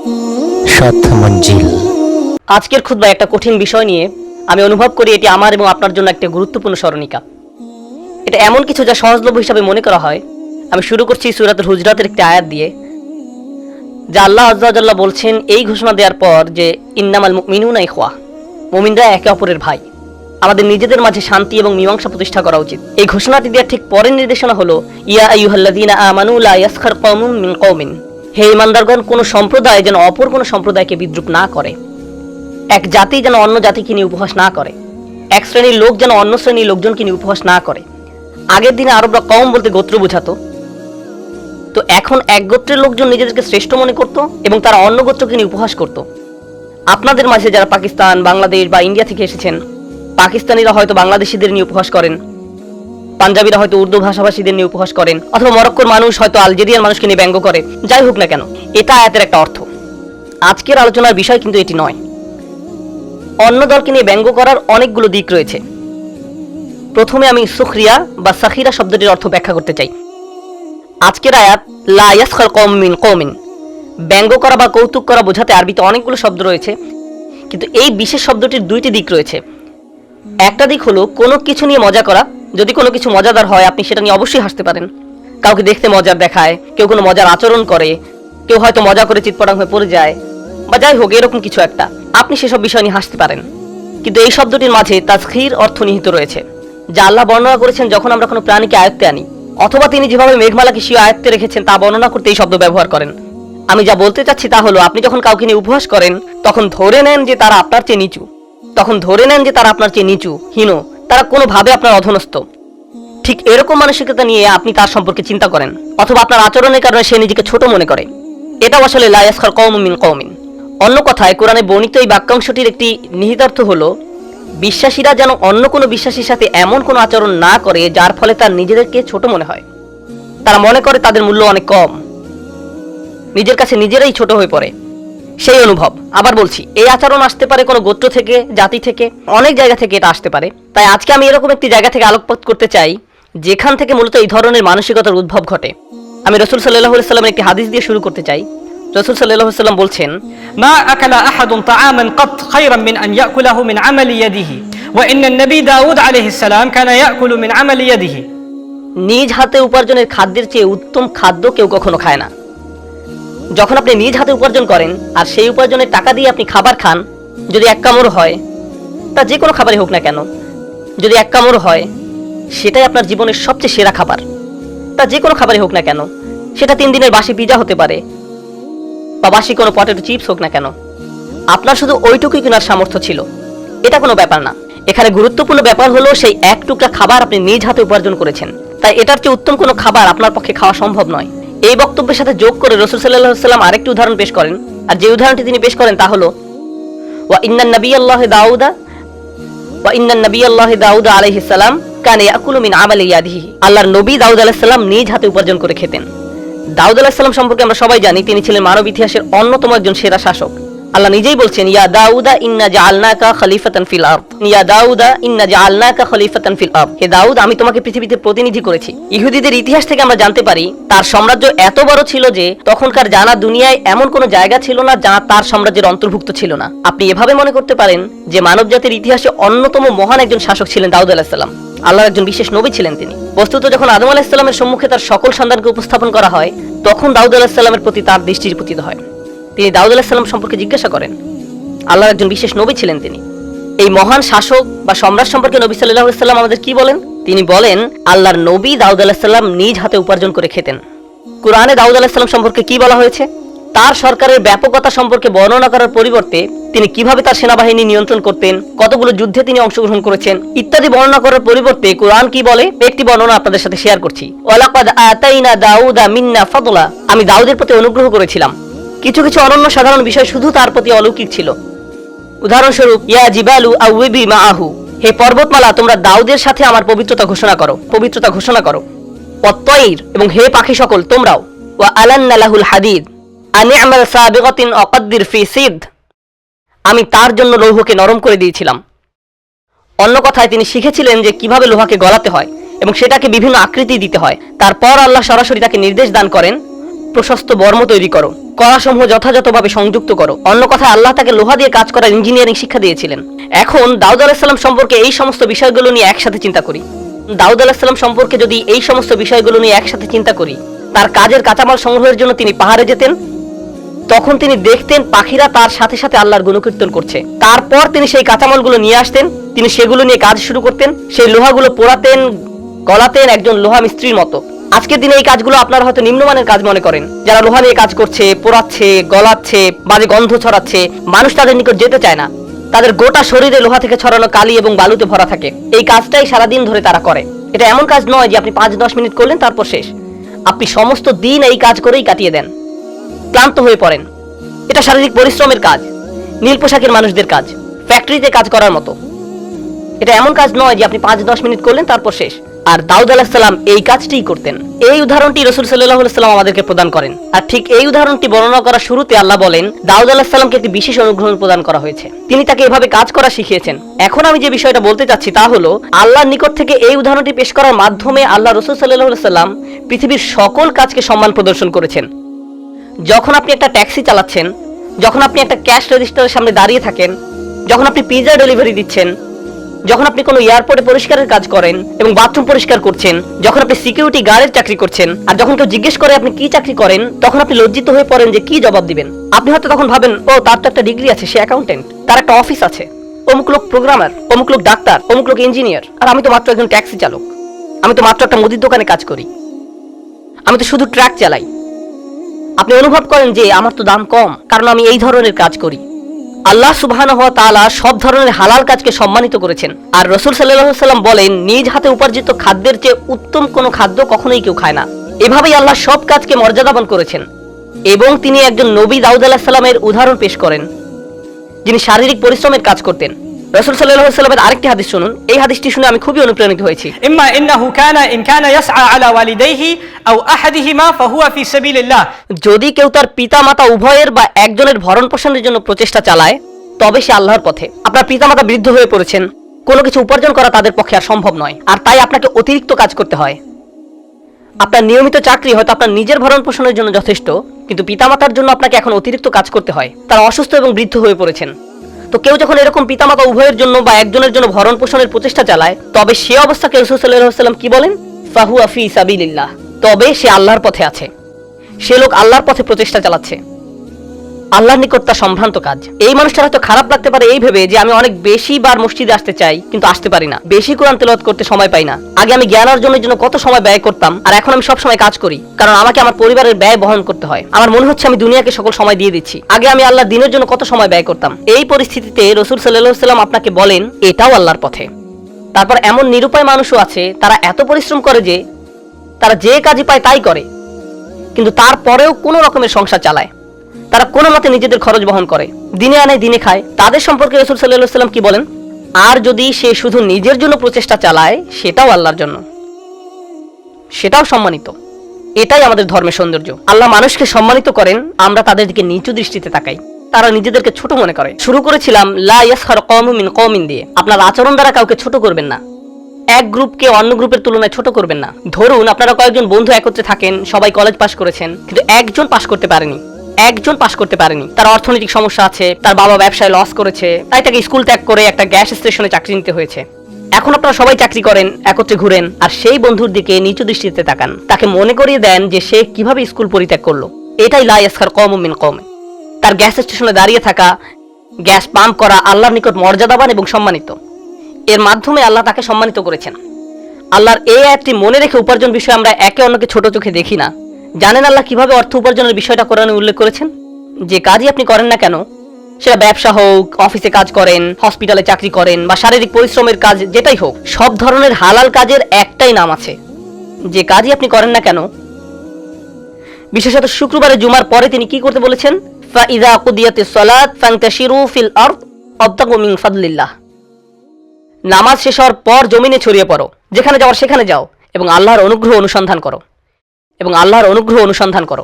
সাত মঞ্জিল। আজকের খুতবায় একটা কঠিন বিষয় নিয়ে আমি অনুভব করি এটি আমার এবং আপনার জন্য একটা গুরুত্বপূর্ণ স্মরণিকা। এটা এমন কিছু যা সহজলভ্য হিসাবে মনে করা হয়। আমি শুরু করছি সূরাতুল হুজরাতের একটি আয়াত দিয়ে, যা আল্লাহ আযজা ওয়া জাল্লা বলছেন এই ঘোষণা দেওয়ার পর যে ইন্নামাল মুমিনুনা ইখওয়া, মুমিনরা একে অপরের ভাই। আমাদের নিজেদের মাঝে শান্তি এবং মীমাংসা প্রতিষ্ঠা করা উচিত। এই ঘোষণাটি দেওয়ার ঠিক পরের নির্দেশনা হলো ইয়া আইয়ুহাল্লাযীনা আমানু লা ইয়াসখার কওমুম মিন কওমিন, হে ঈমানদারগণ, কোন সম্প্রদায় যেন অপর কোন সম্প্রদায়কে বিদ্রূপ না করে, এক জাতি যেন অন্য জাতিকে নিয়ে উপহাস না করে, এক শ্রেণীর লোক যেন অন্য শ্রেণীর লোকজনকে নিয়ে উপহাস না করে। আগের দিনে আরবরা কওম বলতে গোত্র বোঝাতো, তো এখন এক গোত্রের লোকজন নিজেদেরকে শ্রেষ্ঠ মনে করত এবং তারা অন্য গোত্রকে নিয়ে উপহাস করত। আপনাদের মাঝে যারা পাকিস্তান, বাংলাদেশ বা ইন্ডিয়া থেকে এসেছেন, পাকিস্তানিরা হয়তো বাংলাদেশিদের নিয়ে উপহাস করেন, পাঞ্জাবিরা হয়তো উর্দু ভাষাভাষীদের নিয়ে উপহাস করেন, অথবা মরক্কোর মানুষ হয়তো আলজেরিয়ার মানুষকে নিয়ে ব্যঙ্গ করে। যাই হোক না কেন, এটা আয়াতের একটা অর্থ। আজকের আলোচনার বিষয় কিন্তু এটি নয়। অন্য দলকে নিয়ে ব্যঙ্গ করার অনেকগুলো দিক রয়েছে। প্রথমে আমি সুখরিয়া বা সাখিরা শব্দটির অর্থ ব্যাখ্যা করতে চাই। আজকের আয়াত লা ইয়াসখার কওমুম মিন কওমিন, ব্যঙ্গ করা বা কৌতুক করা বোঝাতে আরবিতে অনেকগুলো শব্দ রয়েছে, কিন্তু এই বিশেষ শব্দটির দুইটি দিক রয়েছে। একটা দিক হলো কোনো কিছু নিয়ে মজা করা। যদি কোনো কিছু মজাদার হয় আপনি সেটা নিয়ে অবশ্যই হাসতে পারেন। কাউকে দেখতে মজার দেখায়, কেউ কোনো মজার আচরণ করে, কেউ হয়তো মজা করে চিৎপটাং হয়ে পড়ে যায়, বা যাই হোক এরকম কিছু একটা, আপনি সেসব বিষয় নিয়ে হাসতে পারেন। কিন্তু এই শব্দটির মাঝে তাসখির অর্থ নিহিত রয়েছে, যা আল্লাহ বর্ণনা করেছেন যখন আমরা কোনো প্রাণীকে আয়ত্তে আনি, অথবা তিনি যেভাবে মেঘমালাকে স্বীয় আয়ত্তে রেখেছেন তা বর্ণনা করতে এই শব্দ ব্যবহার করেন। আমি যা বলতে চাচ্ছি তা হলো, আপনি যখন কাউকে নিয়ে উপহাস করেন তখন ধরে নেন যে তারা আপনার চেয়ে নিচু, হীন, তারা কোনোভাবে আপনার অধনস্থ। ঠিক এরকম মানসিকতা নিয়ে আপনি তার সম্পর্কে চিন্তা করেন, অথবা আপনার আচরণের কারণে সে নিজেকে ছোট মনে করে। এটাও আসলে লা ইয়াসখার কওমুম মিন কওমিন। অন্য কথায় কোরআনে বর্ণিত এই বাক্যাংশটির একটি নিহিতার্থ হলো, বিশ্বাসীরা যেন অন্য কোনো বিশ্বাসীর সাথে এমন কোনো আচরণ না করে যার ফলে তার নিজেদেরকে ছোট মনে হয়। তারা মনে করে তাদের মূল্য অনেক কম, নিজের কাছে নিজেরাই ছোট হয়ে পড়ে, সেই অনুভব। আবার বলছি, এই আচরণ আসতে পারে কোনো গোত্র থেকে, জাতি থেকে, অনেক জায়গা থেকে এটা আসতে পারে। তাই আজকে আমি এরকম একটি জায়গা থেকে আলোকপাত করতে চাই যেখান থেকে মূলত এই ধরনের মানসিকতার উদ্ভব ঘটে। আমি রাসূল সাল্লাল্লাহু আলাইহি ওয়াসাল্লামের একটি হাদিস দিয়ে শুরু করতে চাই। রাসূল সাল্লাল্লাহু আলাইহি ওয়াসাল্লাম বলছেন, মা আকালা আহাদুন তাআমান কত খায়রান মিন আন ইয়াকুলাহু মিন আমালি ইয়াদিহি ওয়া ইন্না নবী দাউদ আলাইহিস সালাম কানা ইয়াকুলু মিন আমালি ইয়াদিহি। নিজ হাতে উপার্জনের খাদ্যের চেয়ে উত্তম খাদ্য কেউ কখনো খায় না। যখন আপনি নিজ হাতে উপার্জন করেন আর সেই উপার্জনের টাকা দিয়ে আপনি খাবার খান, যদি এক কামড় হয়, তা যে কোনো খাবারই হোক না কেন, যদি এক কামড় হয় সেটাই আপনার জীবনের সবচেয়ে সেরা খাবার। তা যে কোনো খাবারই হোক না কেন, সেটা 3 দিনের বাসি পিজা হতে পারে বা বাসি কোনো পটেটো চিপস হোক না কেন, আপনার শুধু ওইটুকুই কেনার সামর্থ্য ছিল, এটা কোনো ব্যাপার না। এখানে গুরুত্বপূর্ণ ব্যাপার হলো সেই এক টুকরা খাবার আপনি নিজ হাতে উপার্জন করেছেন। তাই এটার চেয়ে উত্তম কোনো খাবার আপনার পক্ষে খাওয়া সম্ভব নয়। এই বক্তব্যের সাথে যোগ করে রাসূল সাল্লাল্লাহু আলাইহি ওয়াসাল্লাম আরেকটি উদাহরণ পেশ করেন, আর যে উদাহরণটি তিনি পেশ করেন তা হলো ওয়া ইন্নান নাবিয়াল্লাহি দাউদ আলাইহিস সালাম কানা ইয়াকুলু মিন আমালি ইয়াদিহি। আল্লাহর নবী দাউদ আলাইহিস সালাম নিজ হাতে উপার্জন করে খেতেন। দাউদ আলাইহিস সালাম সম্পর্কে আমরা সবাই জানি তিনি ছিলেন মানব ইতিহাসের অন্যতম একজন সেরা শাসক। আল্লাহ নিজেই বলছেন, ইয়া দাউদা ইন্না জাআলনাকা খলিফাতান ফিল আরদ, ইয়া দাউদা ইন্না জাআলনাকা খলিফাতান ফিল আরদ, হে দাউদ আমি তোমাকে পৃথিবীতে প্রতিনিধি করেছি। ইহুদিদের ইতিহাস থেকে আমরা জানতে পারি তার সাম্রাজ্য এত বড় ছিল যে তখনকার জানা দুনিয়ায় এমন কোনো জায়গা ছিল না যা তার সাম্রাজ্যের অন্তর্ভুক্ত ছিল না। আপনি এভাবে মনে করতে পারেন যে মানব জাতির ইতিহাসে অন্যতম মহান একজন শাসক ছিলেন দাউদ আলাইহিস সালাম। আল্লাহর একজন বিশেষ নবী ছিলেন তিনি। বস্তুত যখন আদম আলাইহিস সালামের সম্মুখে তার সকল সন্তানকে উপস্থাপন করা হয়, তখন দাউদ আলাইহিস সালামের প্রতি তার দৃষ্টি পতিত হয়। তিনি দাউদ আলাইহিস সালাম সম্পর্কে জিজ্ঞাসা করেন। আল্লাহর একজন বিশেষ নবী ছিলেন তিনি। এই মহান শাসক বা সম্রাট সম্পর্কে নবী সাল্লাল্লাহু আলাইহি ওয়াসাল্লাম আমাদের কি বলেন? তিনি বলেন, আল্লাহর নবী দাউদ আলাইহিস সালাম নিজ হাতে উপার্জন করে খেতেন। কুরআনে দাউদ আলাইহিস সালাম সম্পর্কে কি বলা হয়েছে? তার সরকারের ব্যাপকতা সম্পর্কে বর্ণনা করার পরিবর্তে তিনি কিভাবে তার সেনাবাহিনী নিয়ন্ত্রণ করতেন, কতগুলো যুদ্ধে তিনি অংশগ্রহণ করেছেন ইত্যাদি বর্ণনা করার পরিবর্তে কুরআন কি বলে, একটি বর্ণনা আপনাদের সাথে শেয়ার করছি। ওয়ালাকাদ আতাইনা দাউদা মিন্না ফাদলা, আমি দাউদের প্রতি অনুগ্রহ করেছিলাম। কিছু কিছু অনন্য সাধারণ বিষয় শুধু তার প্রতি অলৌকিক ছিল। উদাহরণস্বরূপ, ইয়া জিবালু আউবি মাআহু, হে পর্বতমালা তোমরা দাউদের সাথে আমার পবিত্রতা ঘোষণা করো। ওয়াত-তাইর, এবং হে পাখি সকল তোমরাও। ওয়া আলান্না লাহুল হাদিদ আনি'মাল সাবিগাতিন আকাদ্দির ফি সিদ, আমি তার জন্য লৌহকে নরম করে দিয়েছিলাম। অন্য কথায় তিনি শিখেছিলেন যে কিভাবে লোহাকে গলাতে হয় এবং সেটাকে বিভিন্ন আকৃতি দিতে হয়। তারপর আল্লাহ সরাসরি তাকে নির্দেশ দান করেন, প্রশস্ত বর্ম তৈরি করো, কড়াসমূহ যথাযথভাবে সংযুক্ত করো। অন্য কথায় আল্লাহ তাকে লোহা দিয়ে কাজ করার ইঞ্জিনিয়ারিং শিক্ষা দিয়েছিলেন। এখন দাউদ আলাইহিস সালাম সম্পর্কে এই সমস্ত বিষয়গুলো নিয়ে একসাথে চিন্তা করি। দাউদ আলাইহিস সালাম সম্পর্কে যদি এই সমস্ত বিষয়গুলো নিয়ে একসাথে চিন্তা করি, তার কাজের কাঁচামাল সংগ্রহের জন্য তিনি পাহাড়ে যেতেন, তখন তিনি দেখতেন পাখিরা তার সাথে সাথে আল্লাহর গুণকীর্তন করছে। তারপর তিনি সেই কাঁচামালগুলো নিয়ে আসতেন, তিনি সেগুলো নিয়ে কাজ শুরু করতেন, সেই লোহাগুলো পোড়াতেন, গলাতেন একজন লোহা মিস্ত্রির মতো। আজকের দিনে এই কাজগুলো আপনারা হয়তো নিম্নমানের কাজ মনে করেন। যারা লোহা নিয়ে কাজ করছে, পোড়াচ্ছে, গলাচ্ছে, বাজে গন্ধ ছড়াচ্ছে, মানুষ তাদের নিকট যেতে চায় না। তাদের গোটা শরীরে লোহা থেকে ছড়ানো কালি এবং বালুতে ভরা থাকে। এই কাজটাই সারাদিন ধরে তারা করে। এটা এমন কাজ নয় যে আপনি 5-10 মিনিট করলেন তারপর শেষ। আপনি সমস্ত দিন এই কাজ করেই কাটিয়ে দেন, ক্লান্ত হয়ে পড়েন। এটা শারীরিক পরিশ্রমের কাজ, নীল পোশাকের মানুষদের কাজ, ফ্যাক্টরিতে কাজ করার মতো। এটা এমন কাজ নয় যে আপনি 5-10 মিনিট করলেন তারপর শেষ। আর দাউদ আলাইহিস সালাম এই কাজটিই করতেন। এই উদাহরণটি রাসূল সাল্লাল্লাহু আলাইহি ওয়াসাল্লাম আমাদেরকে প্রদান করেন। আর ঠিক এই উদাহরণটি বর্ণনা করার শুরুতে আল্লাহ বলেন, দাউদ আলাইহিস সালামকে একটি বিশেষ অনুগ্রহ প্রদান করা হয়েছে, তিনি তাকে এভাবে কাজ করা শিখিয়েছেন। এখন আমি যে বিষয়টা বলতে চাচ্ছি তা হলো, আল্লাহর নিকট থেকে এই উদাহরণটি পেশ করার মাধ্যমে আল্লাহ রাসূল সাল্লাল্লাহু আলাইহি ওয়াসাল্লাম পৃথিবীর সকল কাজকে সম্মান প্রদর্শন করেছেন। যখন আপনি একটা ট্যাক্সি চালাচ্ছেন, যখন আপনি একটা ক্যাশ রেজিস্টারের সামনে দাঁড়িয়ে থাকেন, যখন আপনি পিৎজা ডেলিভারি দিচ্ছেন, যখন আপনি কোনো এয়ারপোর্টে পরিষ্কারের কাজ করেন এবং বাথরুম পরিষ্কার করছেন, যখন আপনি সিকিউরিটি গার্ডের চাকরি করছেন, আর যখন কেউ জিজ্ঞেস করে আপনি কি চাকরি করেন, তখন আপনি লজ্জিত হয়ে পড়েন যে কি জবাব দিবেন। আপনি হয়তো তখন ভাবেন, ও তার তো একটা ডিগ্রি আছে, সে অ্যাকাউন্টেন্ট, তার একটা অফিস আছে, অমুক লোক প্রোগ্রামার, অমুক লোক ডাক্তার, অমুক লোক ইঞ্জিনিয়ার, আর আমি তো মাত্র একজন ট্যাক্সি চালক, আমি তো মাত্র একটা মুদির দোকানে কাজ করি, আমি তো শুধু ট্রাক চালাই। আপনি অনুভব করেন যে আমার তো দাম কম, কারণ আমি এই ধরনের কাজ করি। আল্লাহ সুবহানাহু ওয়া তাআলা সব ধরনের হালাল কাজকে সম্মানিত করেছেন। আর রাসূল সাল্লাল্লাহু আলাইহি ওয়াসাল্লাম বলেন, নিজ হাতে উপার্জিত খাদ্যের চেয়ে উত্তম কোনো খাদ্য কখনোই কেউ খায় না। এভাবেই আল্লাহ সব কাজকে মর্যাদাবান করেছেন। এবং তিনি একজন নবী দাউদ আলাইহিস সালামের উদাহরণ পেশ করেন, যিনি শারীরিক পরিশ্রমের কাজ করতেন। রাসূল সাল্লাল্লাহু আলাইহি ওয়াসাল্লামের আরেকটি হাদিস শুনুন। এই হাদিসটি শুনে আমি খুবই অনুপ্রাণিত হয়েছি। إما إنه كان إن كان يسعى على والديه أو أحدهما فهو في سبيل الله। যদি কেউ তার পিতামাতা উভয়ের বা একজনের ভরণ পোষণের জন্য প্রচেষ্টা চালায়, তবে সে আল্লাহর পথে। আপনার পিতামাতা বৃদ্ধ হয়ে পড়েছেন, কোনো কিছু উপার্জন করা তাদের পক্ষে আর সম্ভব নয়, আর তাই আপনাকে অতিরিক্ত কাজ করতে হয়। আপনার নিয়মিত চাকরি হয়তো আপনার নিজের ভরণ পোষণের জন্য যথেষ্ট, কিন্তু পিতামাতার জন্য আপনাকে এখন অতিরিক্ত কাজ করতে হয়। তারা অসুস্থ এবং বৃদ্ধ হয়ে পড়েছেন। তো কেউ যখন এরকম পিতামাতা উভয়ের জন্য বা একজনের জন্য ভরণ পোষণের প্রচেষ্টা চালায়, তবে সে অবস্থাকে রাসূল সাল্লাল্লাহু আলাইহি ওয়াসাল্লাম কি বলেন? ফাহুয়া ফি সাবিলিল্লাহ, তবে সে আল্লাহর পথে আছে। সে লোক আল্লাহর পথে প্রচেষ্টা চালাচ্ছে, আল্লাহর নিকট তা সম্ভ্রান্ত কাজ। এই মানুষটা হয়তো খারাপ লাগতে পারে এই ভেবে যে আমি অনেক বেশি বার মসজিদে আসতে চাই, কিন্তু আসতে পারি না, বেশি কোরআন তেলাওয়াত করতে সময় পাই না। আগে আমি জ্ঞান অর্জনের জন্য কত সময় ব্যয় করতাম, আর এখন আমি সব সময় কাজ করি, কারণ আমাকে আমার পরিবারের ব্যয় বহন করতে হয়। আমার মনে হচ্ছে আমি দুনিয়াকে সকল সময় দিয়ে দিচ্ছি। আগে আমি আল্লাহর দ্বীনের জন্য কত সময় ব্যয় করতাম। এই পরিস্থিতিতে রাসূল সাল্লাল্লাহু আলাইহি ওয়াসাল্লাম আপনাকে বলেন, এটাও আল্লাহর পথে। তারপর এমন নিরুপায় মানুষও আছে, তারা এত পরিশ্রম করে যে তারা যে কাজই পায় তাই করে, কিন্তু তারপরেও কোনো রকমের সংসার চালায়। তারা কোনো মতে নিজেদের খরচ বহন করে, দিনে আনে দিনে খায়। তাদের সম্পর্কে রাসূল সাল্লাল্লাহু আলাইহি ওয়াসাল্লাম কি বলেন? আর যদি সে শুধু নিজের জন্য প্রচেষ্টা চালায়, সেটাও আল্লাহর জন্য, সেটাও সম্মানিত। এটাই আমাদের ধর্মের সৌন্দর্য। আল্লাহ মানুষকে সম্মানিত করেন, আমরা তাদের দিকে নিচু দৃষ্টিতে তাকাই। তারা নিজেদেরকে ছোট মনে করে। শুরু করেছিলাম লা ইয়াসখার কওমুম মিন কওমিন দিয়ে। আপনার আচরণ দ্বারা কাউকে ছোট করবেন না, এক গ্রুপকে অন্য গ্রুপের তুলনায় ছোট করবেন না। ধরুন আপনারা কয়েকজন বন্ধু একত্রে থাকেন, সবাই কলেজ পাশ করেছেন, কিন্তু একজন পাশ করতে পারেনি। তার অর্থনৈতিক সমস্যা আছে, তার বাবা ব্যবসায় লস করেছে, তাই তাকে স্কুল ত্যাগ করে একটা গ্যাস স্টেশনে চাকরি নিতে হয়েছে। এখন আপনারা সবাই চাকরি করেন, একত্রে ঘুরেন, আর সেই বন্ধুর দিকে নিচু দৃষ্টিতে তাকান, তাকে মনে করিয়ে দেন যে সে কিভাবে স্কুল পরিত্যাগ করলো। এটাই লা ইয়াসখার কওমুম মিন কওম। তার গ্যাস স্টেশনে দাঁড়িয়ে থাকা, গ্যাস পাম্প করা আল্লাহর নিকট মর্যাদাবান এবং সম্মানিত। এর মাধ্যমে আল্লাহ তাকে সম্মানিত করেছেন। আল্লাহর এই আয়াতটি মনে রেখে উপার্জন বিষয়ে আমরা একে অন্যকে ছোট চোখে দেখি না। জানেন আল্লাহ কিভাবে অর্থ উপার্জনের বিষয়টা কোরআনে উল্লেখ করেছেন? যে কাজই আপনি করেন না কেন, সেটা ব্যবসা হোক, অফিসে কাজ করেন, হসপিটালে চাকরি করেন, বা শারীরিক পরিশ্রমের কাজ যেটাই হোক, সব ধরনের হালাল কাজের একটাই নাম আছে। যে কাজই আপনি করেন না কেন, বিশেষত শুক্রবারে জুমার পরে তিনি কি করতে বলেছেন? ফাইযা কুদিয়াতিস সালাত ফান্তাশিরু ফিল আরদ ওয়াবতাগু মিন ফাদলিল্লাহ। নামাজ শেষ হওয়ার পর জমিনে ছড়িয়ে পড়ো, যেখানে যাও সেখানে যাও, এবং আল্লাহর অনুগ্রহ অনুসন্ধান করো।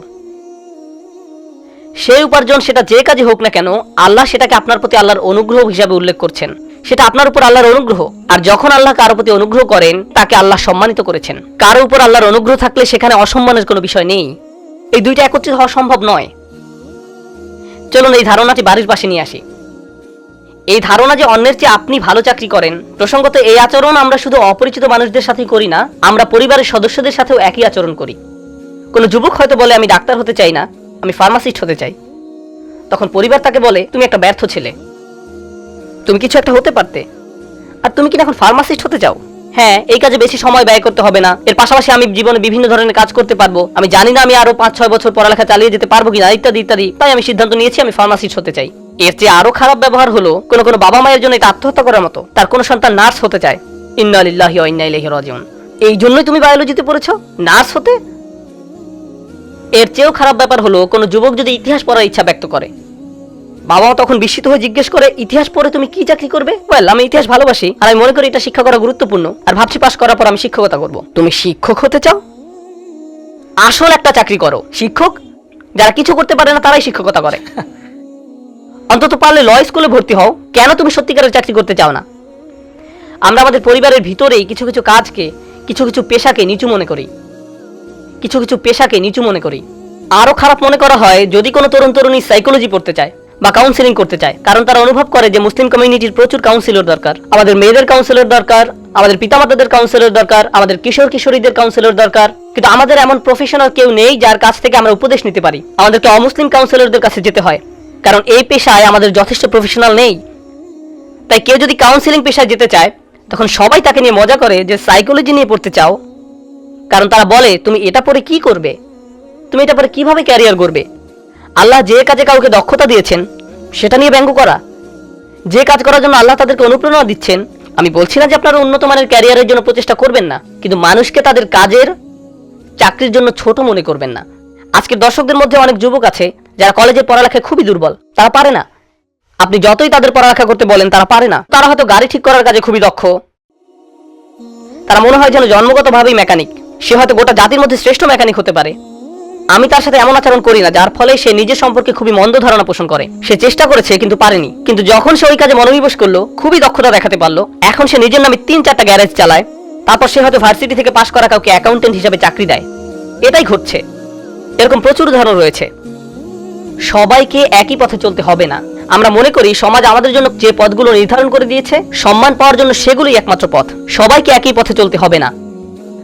সেই উপার্জন সেটা যে কাজই হোক না কেন, আল্লাহ সেটাকে আপনার প্রতি আল্লাহর অনুগ্রহ হিসাবে উল্লেখ করছেন। সেটা আপনার উপর আল্লাহর অনুগ্রহ। আর যখন আল্লাহ কারো প্রতি অনুগ্রহ করেন, তাকে আল্লাহ সম্মানিত করেছেন। কারো উপর আল্লাহর অনুগ্রহ থাকলে সেখানে অসম্মানের কোনো বিষয় নেই। এই দুইটা একত্রিত হওয়া সম্ভব নয়। চলুন এই ধারণাটি বাড়ির পাশে নিয়ে আসি। এই ধারণা যে অন্যের চেয়ে আপনি ভালো চাকরি করেন, প্রসঙ্গত এই আচরণ আমরা শুধু অপরিচিত মানুষদের সাথেই করি না, আমরা পরিবারের সদস্যদের সাথেও একই আচরণ করি। কোনো যুবক হয়তো বলে আমি ডাক্তার হতে চাই না, আমি ফার্মাসিস্ট হতে চাই। তখন পরিবার তাকে বলে তুমি একটা ব্যর্থ ছেলে, তুমি কিছু একটা হতে পারতে, আর তুমি কি এখন ফার্মাসিস্ট হতে চাও? হ্যাঁ, এই কাজে বেশি সময় ব্যয় করতে হবে না, এর পাশাপাশি আমি জীবনে বিভিন্ন ধরনের কাজ করতে পারবো, আমি জানি না আমি আরো 5-6 বছর পড়ালেখা চালিয়ে যেতে পারবো কিনা, ইত্যাদি ইত্যাদি। তাই আমি সিদ্ধান্ত নিয়েছি আমি ফার্মাসিস্ট হতে চাই। এর চেয়ে আরো খারাপ ব্যবহার হলো কোনো কোনো বাবা মায়ের জন্য এটা আত্মহত্যা করার মতো। তার কোনো সন্তান নার্স হতে চায়, ইন্না লিল্লাহি ওয়া ইন্না ইলাইহি রাজিউন। এই জন্যই তুমি বায়োলজিতে পড়েছো, নার্স হতে? এর চেয়েও খারাপ ব্যাপার হলো কোনো যুবক যদি ইতিহাস পড়ার ইচ্ছা ব্যক্ত করে, বাবা তখন বিস্মিত হয়ে জিজ্ঞেস করে ইতিহাস পড়ে তুমি কি চাকরি করবে? ওয়েল, আমি ইতিহাস ভালোবাসি আর আমি মনে করি এটা শিক্ষা করা গুরুত্বপূর্ণ, আর ভাবছি পাশ করার পর আমি শিক্ষকতা করব। তুমি শিক্ষক হতে চাও? আসল একটা চাকরি করো। শিক্ষক যারা কিছু করতে পারে না তারাই শিক্ষকতা করে। অন্তত পারলে ল স্কুলে ভর্তি হও। কেন তুমি সত্যিকারের চাকরি করতে চাও না? আমরা আমাদের পরিবারের ভিতরেই কিছু কিছু কাজকে, কিছু কিছু পেশাকে নিচু মনে করি, কিছু কিছু পেশাকে নিচু মনে করি। আরো খারাপ মনে করা হয় যদি কোনো তরুণ তরুণী সাইকোলজি পড়তে চায় বা কাউন্সিলিং করতে চায়, কারণ তারা অনুভব করে যে মুসলিম কমিউনিটির প্রচুর কাউন্সিলর দরকার, আমাদের মেয়েদের কাউন্সিলর দরকার, আমাদের পিতামাতাদের কাউন্সিলর দরকার, আমাদের কিশোর কিশোরীদের কাউন্সিলর দরকার। কিন্তু আমাদের এমন প্রফেশনাল কেউ নেই যার কাছ থেকে আমরা উপদেশ নিতে পারি। আমাদেরকে অমুসলিম কাউন্সিলরদের কাছে যেতে হয়, কারণ এই পেশায় আমাদের যথেষ্ট প্রফেশনাল নেই। তাই কেউ যদি কাউন্সিলিং পেশায় যেতে চায়, তখন সবাই তাকে নিয়ে মজা করে যে সাইকোলজি নিয়ে পড়তে চাও, কারণ তারা বলে তুমি এটা পড়ে কি করবে, তুমি এটা পড়ে কিভাবে ক্যারিয়ার করবে। আল্লাহ যে কাজে কাউকে দক্ষতা দিয়েছেন সেটা নিয়ে ব্যঙ্গ করা, যে কাজ করার জন্য আল্লাহ তাদেরকে অনুপ্রেরণা দিচ্ছেন। আমি বলছি না যে আপনারা উন্নত মানের ক্যারিয়ারের জন্য প্রচেষ্টা করবেন না, কিন্তু মানুষকে তাদের কাজের, চাকরির জন্য ছোট মনে করবেন না। আজকের দর্শকদের মধ্যে অনেক যুবক আছে যারা কলেজের পড়ালেখায় খুবই দুর্বল, তারা পারে না। আপনি যতই তাদের পড়ালেখা করতে বলেন তারা পারে না। তারা হয়তো গাড়ি ঠিক করার কাজে খুবই দক্ষ, তারা মনে হয় যেন জন্মগতভাবেই মেকানিক, সে হয়তো গোটা জাতির মধ্যে শ্রেষ্ঠ মেকানিক হতে পারে। আমি তার সাথে এমন আচরণ করি না যার ফলে সে নিজের সম্পর্কে খুবই মন্দ ধারণা পোষণ করে। সে চেষ্টা করেছে কিন্তু পারেনি, কিন্তু যখন সে ওই কাজে মনোনিবেশ করলো, খুবই দক্ষতা দেখাতে পারলো, এখন সে নিজের নামে 3-4টা গ্যারেজ চালায়, তারপর সে হয়তো ভার্সিটি থেকে পাশ করা কাউকে অ্যাকাউন্টেন্ট হিসেবে চাকরি দেয়। এটাই ঘটছে। এরকম প্রচুর উদাহরণ রয়েছে। সবাইকে একই পথে চলতে হবে না। আমরা মনে করি সমাজ আমাদের জন্য যে পথগুলো নির্ধারণ করে দিয়েছে সম্মান পাওয়ার জন্য সেগুলোই একমাত্র পথ। সবাইকে একই পথে চলতে হবে না।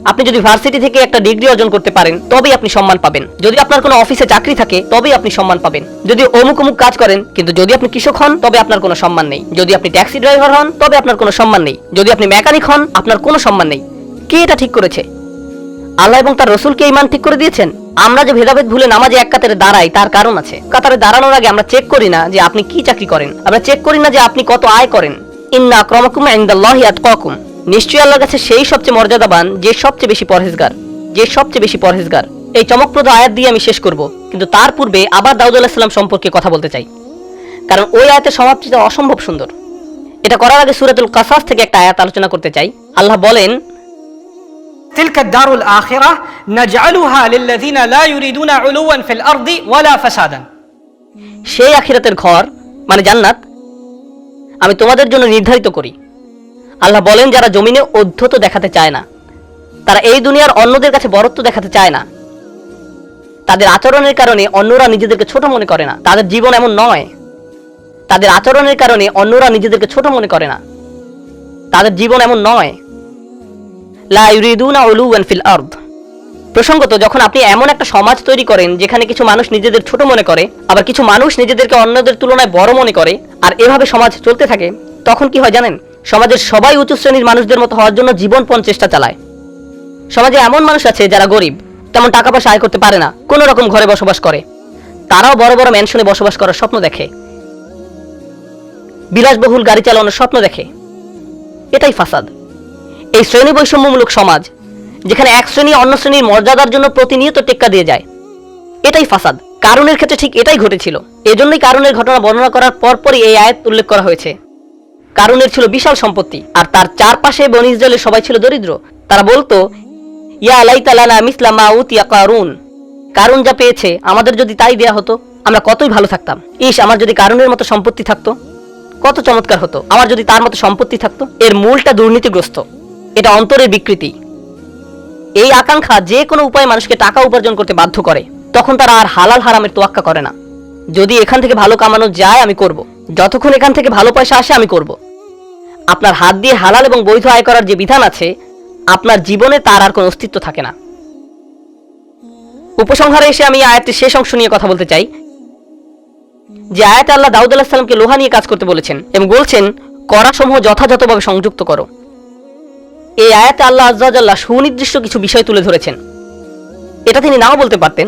আপনি যদি ভার্সিটি থেকে একটা ডিগ্রি অর্জন করতে পারেন তবেই আপনি সম্মান পাবেন, যদি আপনার কোনো অফিসে চাকরি থাকে তবেই আপনি সম্মান পাবেন, যদি অমুক অমুক কাজ করেন। কিন্তু যদি আপনি কৃষক হন তবে আপনার কোনো সম্মান নেই, যদি আপনি ট্যাক্সি ড্রাইভার হন তবে আপনার কোনো সম্মান নেই, যদি আপনি মেকানিক হন আপনার কোনো সম্মান নেই। কে এটা ঠিক করেছে? আল্লাহ এবং তার রসুল কে ইমান ঠিক করে দিয়েছেন। আমরা যে ভেদাভেদ ভুলে নামাজে এক কাতারে দাঁড়াই তার কারণ আছে। কাতারে দাঁড়ানোর আগে আমরা চেক করি না যে আপনি কি চাকরি করেন, আমরা চেক করি না যে আপনি কত আয় করেন। ইন্না আক্রামাকুম ইনদাল্লাহি আতকাকুম, নিশ্চয়ই আল্লাহর কাছে সেই সবচেয়ে মর্যাদাবান যে সবচেয়ে বেশি পরহেজগার, যে সবচেয়ে বেশি পরহেজগার। এই চমকপ্রদ আয়াত দিয়ে আমি শেষ করব, কিন্তু তার পূর্বে আবার দাউদ আলাইহিস সালাম সম্পর্কে কথা বলতে চাই, কারণ ওই আয়াতের সমাপ্তিটা অসম্ভব সুন্দর। এটা করার আগে সূরাতুল কাসাস থেকে একটা আয়াত আলোচনা করতে চাই। আল্লাহ বলেন, تلك الدار الآخرة نجعلها للذين لا يريدون علوا في الأرض ولا فسادا। সেই আখিরাতের ঘর মানে জান্নাত আমি তোমাদের জন্য নির্ধারিত করি। আল্লাহ বলেন যারা জমিনে ঔদ্ধত্য দেখাতে চায় না, তারা এই দুনিয়ার অন্যদের কাছে বরত্ব দেখাতে চায় না, তাদের আচরণের কারণে অন্যরা নিজেদেরকে ছোট মনে করে না। তাদের জীবন এমন নয়। তাদের আচরণের কারণে অন্যরা নিজেদেরকে ছোট মনে করে না। তাদের জীবন এমন নয়। লা ইউরিদুনা উলুওয়ান ফিল আরদ। প্রসঙ্গত যখন আপনি এমন একটা সমাজ তৈরি করেন যেখানে কিছু মানুষ নিজেদের ছোট মনে করে, আবার কিছু মানুষ নিজেদেরকে অন্যদের তুলনায় বড় মনে করে, আর এভাবে সমাজ চলতে থাকে, তখন কি হয় জানেন? সমাজের সবাই উচ্চ শ্রেণীর মানুষদের মতো হওয়ার জন্য জীবনপণ চেষ্টা চালায়। সমাজে এমন মানুষ আছে যারা গরিব, তেমন টাকা পয়সা আয় করতে পারে না, কোনো রকম ঘরে বসবাস করে, তারাও বড় বড় ম্যানশনে বসবাস করার স্বপ্ন দেখে, বিলাসবহুল গাড়ি চালানোর স্বপ্ন দেখে। এটাই ফাসাদ। এই শ্রেণী বৈষম্যমূলক সমাজ যেখানে এক শ্রেণী অন্য শ্রেণীর মর্যাদার জন্য প্রতিনিয়ত টেক্কা দিয়ে যায়, এটাই ফাসাদ। কারুনের ক্ষেত্রে ঠিক এটাই ঘটেছিল। এজন্যই কারুনের ঘটনা বর্ণনা করার পরপরই এই আয়াত উল্লেখ করা হয়েছে। কারুনের ছিল বিশাল সম্পত্তি, আর তার চারপাশে বনী ইসরায়েলের সবাই ছিল দরিদ্র। তারা বলতো, ইয়া লাইতা লানা মিসলা মা উতিয়া কারুন, কারুন যা পেয়েছে আমাদের যদি তাই দেয়া হতো আমরা কতই ভালো থাকতাম। ইস, আমার যদি কারুনের মতো সম্পত্তি থাকতো কত চমৎকার হতো, আমার যদি তার মতো সম্পত্তি থাকতো। এর মূলটা দুর্নীতিগ্রস্ত, এটা অন্তরের বিকৃতি। এই আকাঙ্ক্ষা যে কোনো উপায়ে মানুষকে টাকা উপার্জন করতে বাধ্য করে। তখন তারা আর হালাল হারামের তোয়াক্কা করে না। যদি এখান থেকে ভালো কামানো যায় আমি করব, যতক্ষণ এখান থেকে ভালো পয়সা আসে আমি করব। আপনার হাত দিয়ে হালাল এবং বৈধ আয় করার যে বিধান আছে, আপনার জীবনে তার আর কোনো অস্তিত্ব থাকে না। উপসংহারে এসে আমি আয়াতের শেষ অংশ নিয়ে কথা বলতে চাই, যে আয়াতে আল্লাহ দাউদ আলাইহিস সালামকে লোহা নিয়ে কাজ করতে বলেছেন এবং বলছেন কড়াসমূহ যথাযথভাবে সংযুক্ত করো। এই আয়াতে আল্লাহ আযজা ওয়া জাল্লা সুনির্দিষ্ট কিছু বিষয় তুলে ধরেছেন। এটা তিনি নাও বলতে পারতেন,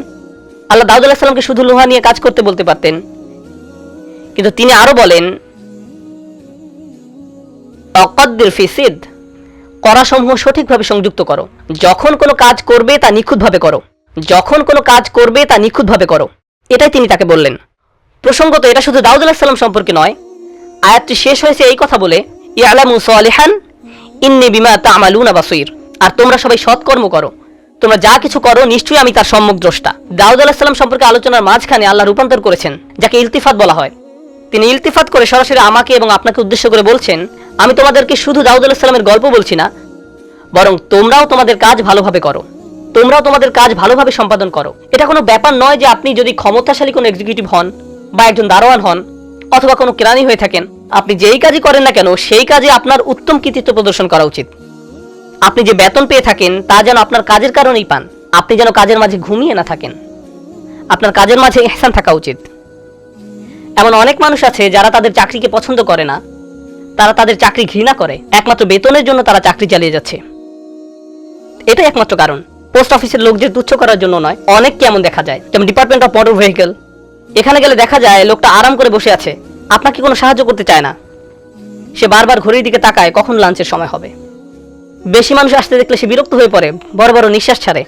আল্লাহ দাউদ আলাইহিস সালামকে শুধু লোহা নিয়ে কাজ করতে বলতে পারতেন, কিন্তু তিনি আরো বলেন অকদ্দির ফি সিদ, কড়াসমূহ সঠিকভাবে সংযুক্ত করো। যখন কোনো কাজ করবে তা নিখুঁতভাবে করো, যখন কোনো কাজ করবে তা নিখুঁতভাবে করো, এটাই তিনি তাকে বললেন। প্রসঙ্গত এটা শুধু দাউদ আলাইহিস সালাম সম্পর্কে নয়, আয়াতটি শেষ হয়েছে এই কথা বলে ইয়ালামু সালিহান ইন্নী বিমা তা'মালুনা বাসীর, আর তোমরা সবাই সৎকর্ম করো, তোমরা যা কিছু করো নিশ্চয়ই আমি তার সম্যক দ্রষ্টা। দাউদ আলাইহিস সালাম সম্পর্কে আলোচনার মাঝখানে আল্লাহ রূপান্তর করেছেন, যাকে ইলতিফাত বলা হয়। তিনি ইলতিফাত করে সরাসরি আমাকে এবং আপনাকে উদ্দেশ্য করে বলছেন, আমি তোমাদেরকে শুধু দাউদ আলাইহিস সালামের গল্প বলছি না, বরং তোমরাও তোমাদের কাজ ভালোভাবে করো, তোমরাও তোমাদের কাজ ভালোভাবে সম্পাদন করো। এটা কোনো ব্যাপার নয় যে আপনি যদি ক্ষমতাশালী কোনো এক্সিকিউটিভ হন বা একজন দারোয়ান হন অথবা কোনো কেরানি হয়ে থাকেন, আপনি যেই কাজই করেন না কেন সেই কাজে আপনার উত্তম কৃতিত্ব প্রদর্শন করা উচিত। আপনি যে বেতন পেয়ে থাকেন তা যেন আপনার কাজের কারণেই পান, আপনি যেন কাজের মাঝে ঘুমিয়ে না থাকেন, আপনার কাজের মাঝে ইহসান থাকা উচিত। এমন অনেক মানুষ আছে যারা তাদের চাকরিকে পছন্দ করে না, তারা তাদের চাকরি ঘৃণা করে, একমাত্র বেতনের জন্য তারা চাকরি চালিয়ে যাচ্ছে। এটাই একমাত্র কারণ, পোস্ট অফিসের লোকদের তুচ্ছ করার জন্য নয়। অনেক কেমন দেখা যায়, যেমন ডিপার্টমেন্ট অফ মোটর ভেহিকেল, এখানে গেলে দেখা যায় লোকটা আরাম করে বসে আছে, আপনাকে কোনো সাহায্য করতে চায় না, সে বারবার ঘড়ির দিকে তাকায় কখন লাঞ্চের সময় হবে। বেশি মানুষ আসতে দেখলে সে বিরক্ত হয়ে পড়ে, বড় বড় নিঃশ্বাস ছাড়ে,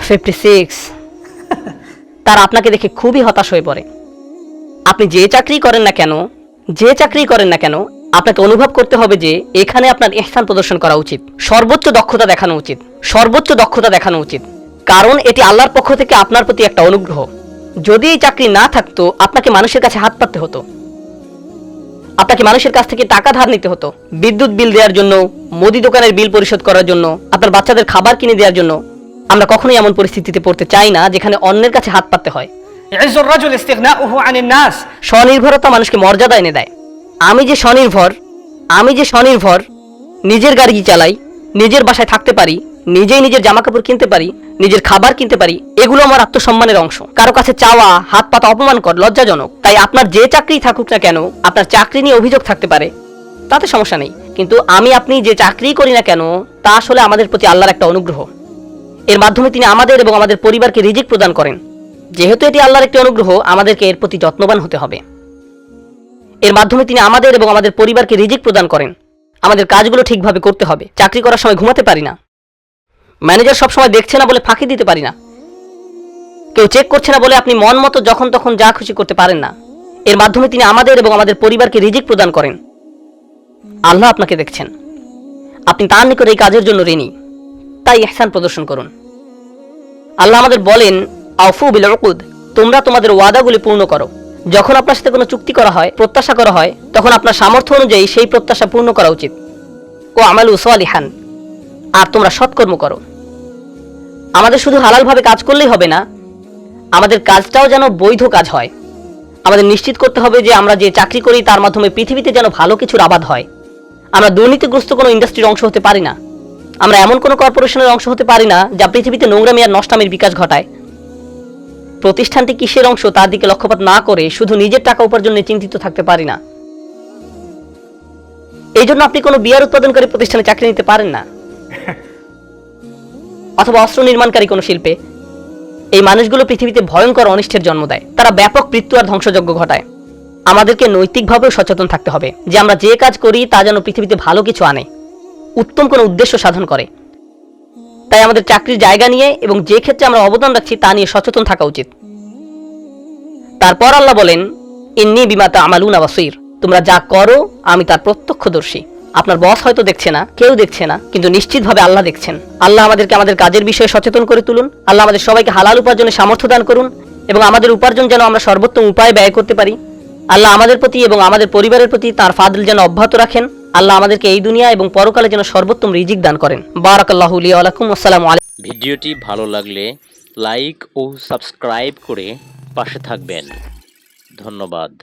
56। তারা আপনাকে দেখে খুবই হতাশ হয়ে পড়ে। আপনি যে চাকরি করেন না কেন, যে চাকরি করেন না কেন, আপনাকে অনুভব করতে হবে যে এখানে আপনার ইহসান প্রদর্শন করা উচিত, সর্বোচ্চ দক্ষতা দেখানো উচিত, সর্বোচ্চ দক্ষতা দেখানো উচিত, কারণ এটি আল্লাহর পক্ষ থেকে আপনার প্রতি একটা অনুগ্রহ। যদি এই চাকরি না থাকতো আপনাকে মানুষের কাছে হাত পাততে হতো, আপনাকে মানুষের কাছ থেকে টাকা ধার নিতে হতো, বিদ্যুৎ বিল দেওয়ার জন্য, মুদি দোকানের বিল পরিশোধ করার জন্য, আপনার বাচ্চাদের খাবার কিনে দেওয়ার জন্য। আমরা কখনোই এমন পরিস্থিতিতে পড়তে চাই না যেখানে অন্যের কাছে হাত পাততে হয়। ইজ্জুর রাজুল ইস্তিগনাউহু আনিন নাস, স্বনির্ভরতা মানুষকে মর্যাদা এনে দেয়। আমি যে স্বনির্ভর, নিজের গাড়ি চালাই, নিজের বাসায় থাকতে পারি, নিজেই নিজের জামা কাপড় কিনতে পারি, নিজের খাবার কিনতে পারি, এগুলো আমার আত্মসম্মানের অংশ। কারো কাছে চাওয়া, হাত পাতা অপমানকর, লজ্জাজনক। তাই আপনার যে চাকরি থাকুক না কেন, আপনার চাকরি নিয়ে অভিযোগ থাকতে পারে, তাতে সমস্যা নেই, কিন্তু আপনি যে চাকরি করি না কেন তা আসলে আমাদের প্রতি আল্লাহর একটা অনুগ্রহ। এর মাধ্যমে তিনি আমাদের এবং আমাদের পরিবারকে রিজিক প্রদান করেন। যেহেতু এটি আল্লাহর একটি অনুগ্রহ, আমাদেরকে এর প্রতি যত্নবান হতে হবে। এর মাধ্যমে তিনি আমাদের এবং আমাদের পরিবারকে রিজিক প্রদান করেন। আমাদের কাজগুলো ঠিকভাবে করতে হবে। চাকরি করার সময় ঘুমাতে পারি না, ম্যানেজার সবসময় দেখছে না বলে ফাঁকি দিতে পারি না, কেউ চেক করছে না বলে আপনি মন মতো যখন তখন যা খুশি করতে পারেন না। এর মাধ্যমে তিনি আমাদের এবং আমাদের পরিবারকে রিজিক প্রদান করেন। আল্লাহ আপনাকে দেখছেন, আপনি তার নিকট এই কাজের জন্য ঋণী, তাই ইহসান প্রদর্শন করুন। আল্লাহ আমাদের বলেন আউফু বিল উকুদ, তোমরা তোমাদের ওয়াদাগুলি পূর্ণ করো। যখন আপনার সাথে কোনো চুক্তি করা হয়, প্রত্যাশা করা হয়, তখন আপনার সামর্থ্য অনুযায়ী সেই প্রত্যাশা পূর্ণ করা উচিত। ও আমালু সালিহান, আর তোমরা সৎকর্ম করো। আমাদের শুধু হালালভাবে কাজ করলেই হবে না, আমাদের কাজটাও যেন বৈধ কাজ হয়। আমাদের নিশ্চিত করতে হবে যে আমরা যে চাকরি করি তার মাধ্যমে পৃথিবীতে যেন ভালো কিছুর আবাদ হয়। আমরা দুর্নীতিগ্রস্ত কোনো ইন্ডাস্ট্রির অংশ হতে পারি না, আমরা এমন কোনো কর্পোরেশনের অংশ হতে পারি না যা পৃথিবীতে নোংরামি আর নষ্টামির বিকাশ ঘটায়। প্রতিষ্ঠানটি কিসের অংশ তার দিকে লক্ষ্যপাত না করে শুধু নিজের টাকা উপার্জন নিয়ে চিন্তিত থাকতে পারি না। এই জন্য আপনি কোনো বিয়ার উৎপাদনকারী প্রতিষ্ঠানে চাকরি নিতে পারেন না, অথবা অস্ত্র নির্মাণকারী কোনো শিল্পে। এই মানুষগুলো পৃথিবীতে ভয়ঙ্কর অনিষ্টের জন্ম দেয়, তারা ব্যাপক মৃত্যু আর ধ্বংসযজ্ঞ ঘটায়। আমাদেরকে নৈতিকভাবেও সচেতন থাকতে হবে যে আমরা যে কাজ করি তা যেন পৃথিবীতে ভালো কিছু আনে, উত্তম কোনো উদ্দেশ্য সাধন করে। তাই আমাদের চাকরির জায়গা নিয়ে এবং যে ক্ষেত্রে আমরা অবদান রাখছি তা নিয়ে সচেতন থাকা উচিত। তারপর আল্লাহ বলেন ইন্নী বিমা তা'মালুনা বাসীর, তোমরা যা করো আমি তার প্রত্যক্ষদর্শী। আপনার বস হয়তো দেখছে না, কেউ দেখছে না, কিন্তু নিশ্চিতভাবে আল্লাহ দেখছেন। আল্লাহ আমাদেরকে আমাদের কাজের বিষয়ে সচেতন করে তুলুন। আল্লাহ আমাদের সবাইকে হালাল উপার্জনের সামর্থ্য দান করুন এবং আমাদের উপার্জন যেন আমরা সর্বোত্তম উপায়ে ব্যয় করতে পারি। আল্লাহ আমাদের প্রতি এবং আমাদের পরিবারের প্রতি তার ফাদল যেন অব্যাহত রাখেন। আল্লাহ আমাদেরকে এই দুনিয়া এবং পরকালে যেন সর্বোত্তম রিজিক দান করেন। বারাকাল্লাহু লি ওয়া লাকুম। আসসালামু আলাইকুম। ভিডিওটি ভালো লাগলে লাইক ও সাবস্ক্রাইব করে পাশে থাকবেন। ধন্যবাদ।